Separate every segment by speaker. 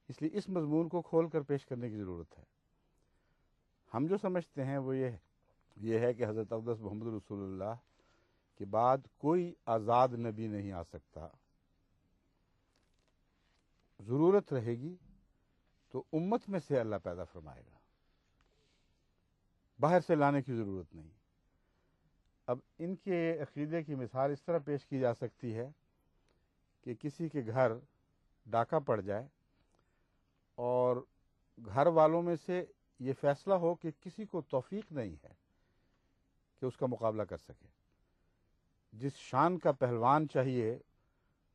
Speaker 1: اس لیے اس مضمون کو کھول کر پیش کرنے کی ضرورت ہے۔ ہم جو سمجھتے ہیں وہ یہ ہے کہ حضرت اقدس محمد رسول اللہ کے بعد کوئی آزاد نبی نہیں آ سکتا، ضرورت رہے گی تو امت میں سے اللہ پیدا فرمائے گا، باہر سے لانے کی ضرورت نہیں۔ اب ان کے عقیدے کی مثال اس طرح پیش کی جا سکتی ہے کہ کسی کے گھر ڈاکہ پڑ جائے اور گھر والوں میں سے یہ فیصلہ ہو کہ کسی کو توفیق نہیں ہے کہ اس کا مقابلہ کر سکے۔ جس شان کا پہلوان چاہیے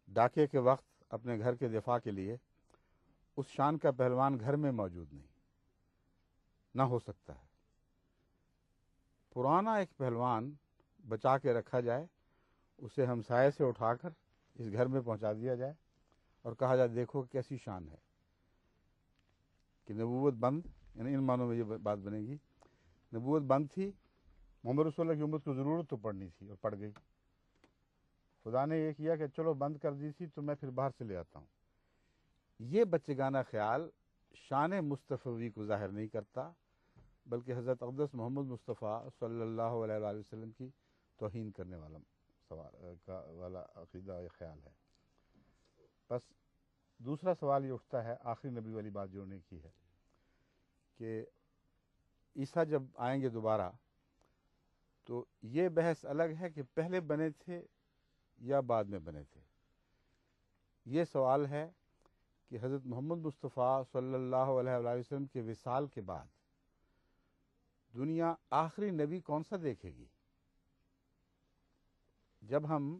Speaker 1: ڈاکے کے وقت اپنے گھر کے دفاع کے لیے، اس شان کا پہلوان گھر میں موجود نہیں، نہ ہو سکتا ہے۔ پرانا ایک پہلوان بچا کے رکھا جائے، اسے ہمسائے سے اٹھا کر اس گھر میں پہنچا دیا جائے اور کہا جائے دیکھو کیسی شان ہے کہ نبوت بند، یعنی ان معنوں میں یہ بات بنے گی، نبوت بند تھی، محمد رسول اللہ کی امت کو ضرورت تو پڑنی تھی اور پڑ گئی۔ خدا نے یہ کیا کہ چلو بند کر دی تھی تو میں پھر باہر سے لے آتا ہوں۔ یہ بچگانہ خیال شان مصطفی کو ظاہر نہیں کرتا، بلکہ حضرت اقدس محمد مصطفیٰ صلی اللہ علیہ وآلہ وسلم کی توہین کرنے والا عقیدہ یا خیال ہے۔ بس دوسرا سوال یہ اٹھتا ہے، آخری نبی والی بات جوڑنے کی ہے کہ عیسیٰ جب آئیں گے دوبارہ تو یہ بحث الگ ہے کہ پہلے بنے تھے یا بعد میں بنے تھے۔ یہ سوال ہے کہ حضرت محمد مصطفیٰ صلی اللہ علیہ وآلہ وسلم کے وصال کے بعد دنیا آخری نبی کون سا دیکھے گی؟ جب ہم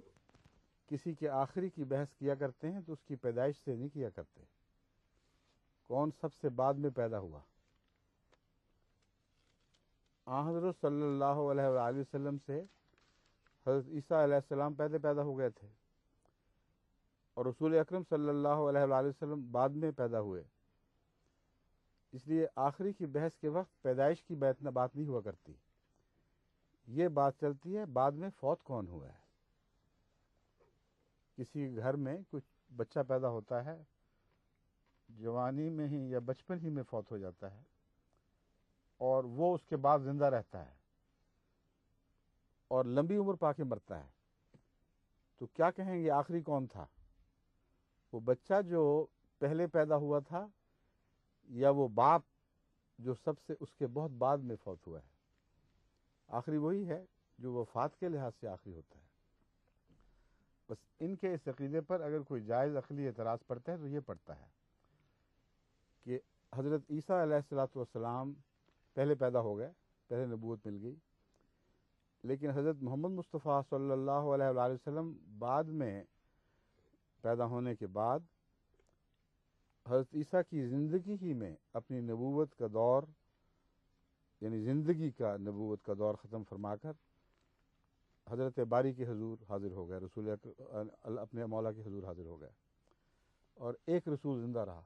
Speaker 1: کسی کے آخری کی بحث کیا کرتے ہیں تو اس کی پیدائش سے نہیں کیا کرتے، کون سب سے بعد میں پیدا ہوا۔ حضرت صلی اللہ علیہ وآلہ وسلم سے حضرت عیسیٰ علیہ السلام پہلے پیدا ہو گئے تھے اور رسول اکرم صلی اللہ علیہ وآلہ وسلم بعد میں پیدا ہوئے، اس لیے آخری کی بحث کے وقت پیدائش کی بات نہیں ہوا کرتی، یہ بات چلتی ہے بعد میں فوت کون ہوا ہے۔ کسی گھر میں کچھ بچہ پیدا ہوتا ہے، جوانی میں ہی یا بچپن ہی میں فوت ہو جاتا ہے اور وہ اس کے بعد زندہ رہتا ہے اور لمبی عمر پا کے مرتا ہے، تو کیا کہیں گے آخری کون تھا؟ وہ بچہ جو پہلے پیدا ہوا تھا یا وہ باپ جو سب سے اس کے بہت بعد میں فوت ہوا ہے؟ آخری وہی ہے جو وفات کے لحاظ سے آخری ہوتا ہے۔ بس ان کے اس عقیدے پر اگر کوئی جائز عقلی اعتراض پڑتا ہے تو یہ پڑتا ہے کہ حضرت عیسیٰ علیہ السلام پہلے پیدا ہو گئے، پہلے نبوت مل گئی، لیکن حضرت محمد مصطفیٰ صلی اللہ علیہ وآلہ وسلم بعد میں پیدا ہونے کے بعد حضرت عیسیٰ کی زندگی ہی میں اپنی نبوت کا دور، یعنی زندگی کا نبوت کا دور ختم فرما کر حضرت باری کے حضور حاضر ہو گئے، رسول اپنے مولا کے حضور حاضر ہو گئے، اور ایک رسول زندہ رہا۔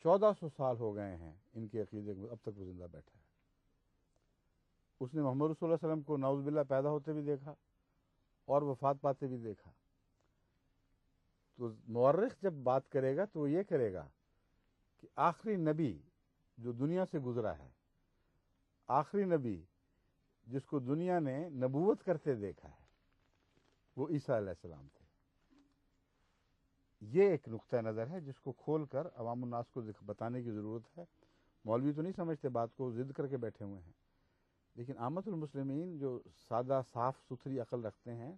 Speaker 1: 1400 سال ہو گئے ہیں ان کے عقیدے کو، اب تک وہ زندہ بیٹھا ہے۔ اس نے محمد رسول اللہ علیہ وسلم کو نعوذ باللہ پیدا ہوتے بھی دیکھا اور وفات پاتے بھی دیکھا۔ تو مورخ جب بات کرے گا تو وہ یہ کرے گا کہ آخری نبی جو دنیا سے گزرا ہے، آخری نبی جس کو دنیا نے نبوت کرتے دیکھا ہے، وہ عیسیٰ علیہ السلام تھے۔ یہ ایک نقطہ نظر ہے جس کو کھول کر عوام الناس کو بتانے کی ضرورت ہے۔ مولوی تو نہیں سمجھتے بات کو، ضد کر کے بیٹھے ہوئے ہیں، لیکن عامت المسلمین جو سادہ صاف ستھری عقل رکھتے ہیں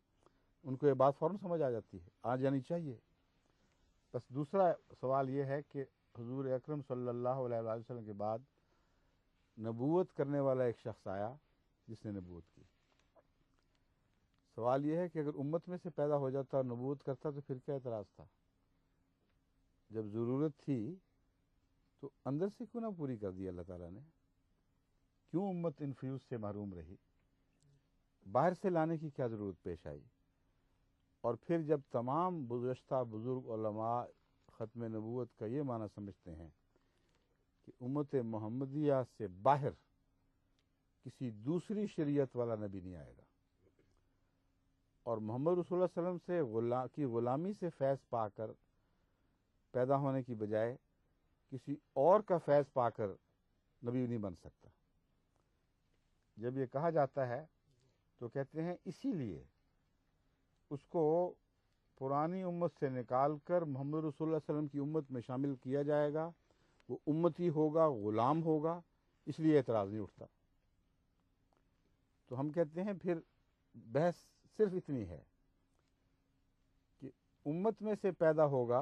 Speaker 1: ان کو یہ بات فوراً سمجھ آ جاتی ہے، آ جانی چاہیے۔ بس دوسرا سوال یہ ہے کہ حضور اکرم صلی اللہ علیہ وآلہ وسلم کے بعد نبوت کرنے والا ایک شخص آیا جس نے نبوت کی۔ سوال یہ ہے کہ اگر امت میں سے پیدا ہو جاتا اور نبوت کرتا تو پھر کیا اعتراض تھا؟ جب ضرورت تھی تو اندر سے کیوں نہ پوری کر دی اللہ تعالیٰ نے؟ کیوں امت ان فیوز سے محروم رہی؟ باہر سے لانے کی کیا ضرورت پیش آئی؟ اور پھر جب تمام گزشتہ بزرگ علماء ختم نبوت کا یہ معنی سمجھتے ہیں کہ امت محمدیہ سے باہر کسی دوسری شریعت والا نبی نہیں آئے گا، اور محمد رسول اللہ صلی اللہ علیہ وسلم سے کی غلامی سے فیض پا کر پیدا ہونے کی بجائے کسی اور کا فیض پا کر نبی نہیں بن سکتا. جب یہ کہا جاتا ہے تو کہتے ہیں اسی لیے اس کو پرانی امت سے نکال کر محمد رسول اللہ علیہ وسلم کی امت میں شامل کیا جائے گا. وہ امتی ہوگا, غلام ہوگا, اس لیے اعتراض نہیں اٹھتا. تو ہم کہتے ہیں پھر بحث صرف اتنی ہے کہ امت میں سے پیدا ہوگا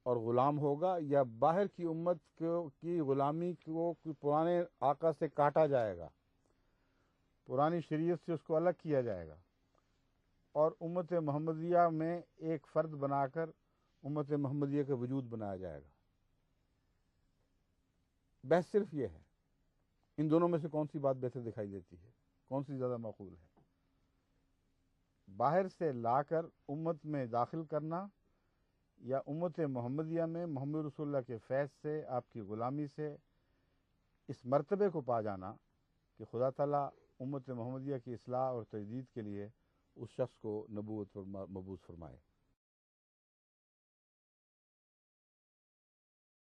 Speaker 1: اور غلام ہوگا, یا باہر کی امت کی غلامی کو پرانے آقا سے کاٹا جائے گا, پرانی شریعت سے اس کو الگ کیا جائے گا اور امت محمدیہ میں ایک فرد بنا کر امت محمدیہ کا وجود بنایا جائے گا. بحث صرف یہ ہے. ان دونوں میں سے کون سی بات بہتر دکھائی دیتی ہے, کون سی زیادہ معقول ہے؟ باہر سے لا کر امت میں داخل کرنا, یا امت محمدیہ میں محمد رسول اللہ کے فیض سے, آپ کی غلامی سے اس مرتبے کو پا جانا کہ خدا تعالیٰ امت محمدیہ کی اصلاح اور تجدید کے لیے اس شخص کو نبوت پر مبعوث فرمائے.